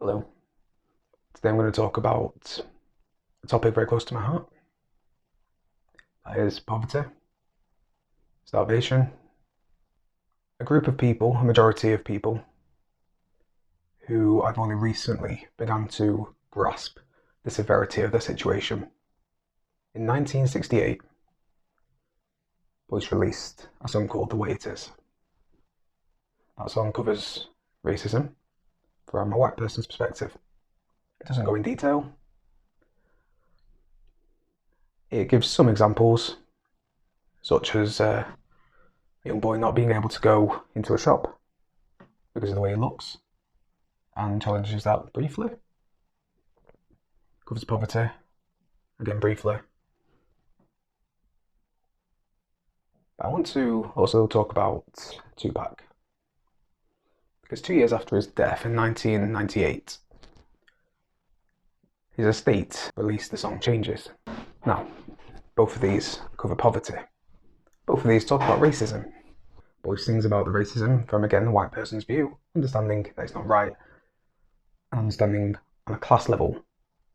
Hello. Today I'm going to talk about a topic very close to my heart. That is poverty, starvation. A group of people, a majority of people, who I've only recently begun to grasp the severity of their situation. In 1968, Boyce released a song called The Way It Is. That song covers racism from a white person's perspective. It doesn't go in detail. It gives some examples, such as a young boy not being able to go into a shop because of the way he looks, and challenges that briefly. Covers poverty, again briefly. But I want to also talk about Tupac, because 2 years after his death in 1998, his estate released the song Changes. Now, both of these cover poverty. Both of these talk about racism. Boyce sings about the racism from, again, the white person's view, understanding that it's not right, and understanding on a class level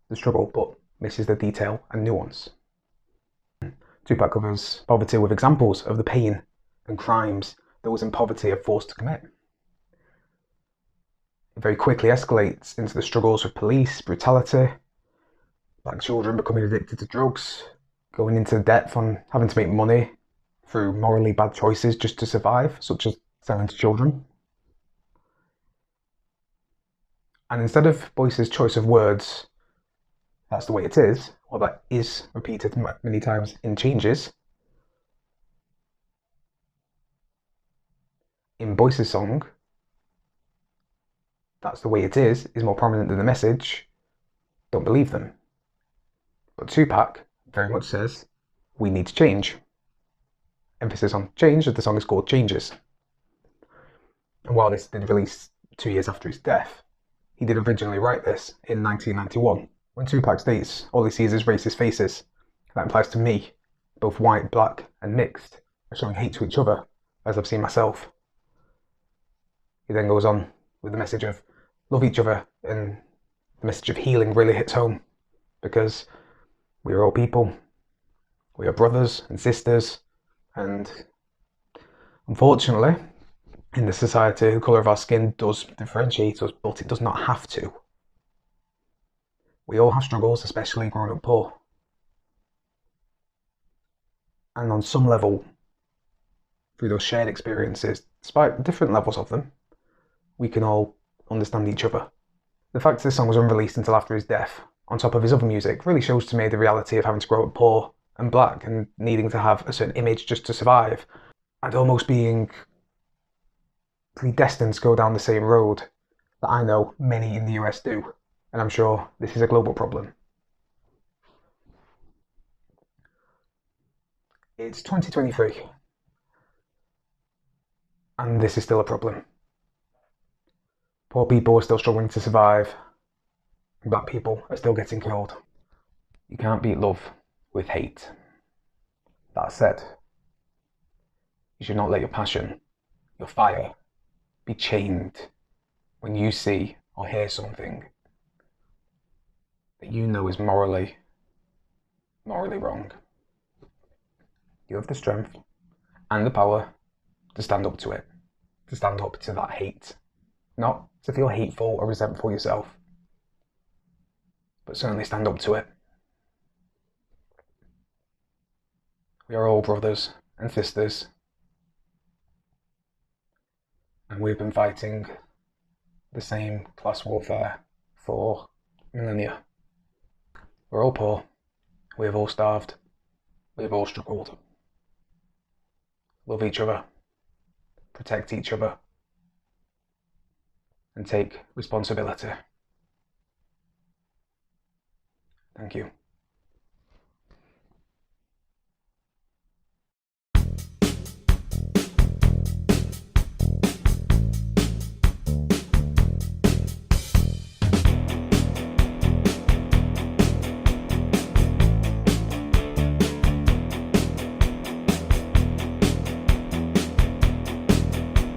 the struggle, but misses the detail and nuance. Tupac covers poverty with examples of the pain and crimes those in poverty are forced to commit. It very quickly escalates into the struggles with police brutality, black children becoming addicted to drugs, going into debt from having to make money through morally bad choices just to survive, such as selling to children. And instead of Boyce's choice of words, "That's the way it is," or "that is" repeated many times in Changes, in Boyce's song, "That's the way it is" more prominent than the message, "Don't believe them." But Tupac very much says, "We need to change." Emphasis on change, as the song is called Changes. And while this did release 2 years after his death, he did originally write this in 1991, when Tupac states all he sees is racist faces. That implies to me, both white, black, and mixed, are showing hate to each other, as I've seen myself. He then goes on with the message of love each other, and the message of healing really hits home, because we are all people. We are brothers and sisters, and unfortunately, in this society, the colour of our skin does differentiate us, but it does not have to. We all have struggles, especially growing up poor. And on some level, through those shared experiences, despite different levels of them, we can all understand each other. The fact this song was unreleased until after his death, on top of his other music, really shows to me the reality of having to grow up poor and black and needing to have a certain image just to survive, and almost being predestined to go down the same road that I know many in the US do. And I'm sure this is a global problem. It's 2023, and this is still a problem. Poor people are still struggling to survive, and black people are still getting killed. You can't beat love with hate. That said, you should not let your passion, your fire, be chained when you see or hear something that you know is morally wrong. You have the strength and the power to stand up to it, to stand up to that hate. Not to feel hateful or resentful yourself, but certainly stand up to it. We are all brothers and sisters, and we've been fighting the same class warfare for millennia. We're all poor, we have all starved, we have all struggled. Love each other, protect each other, and take responsibility. Thank you.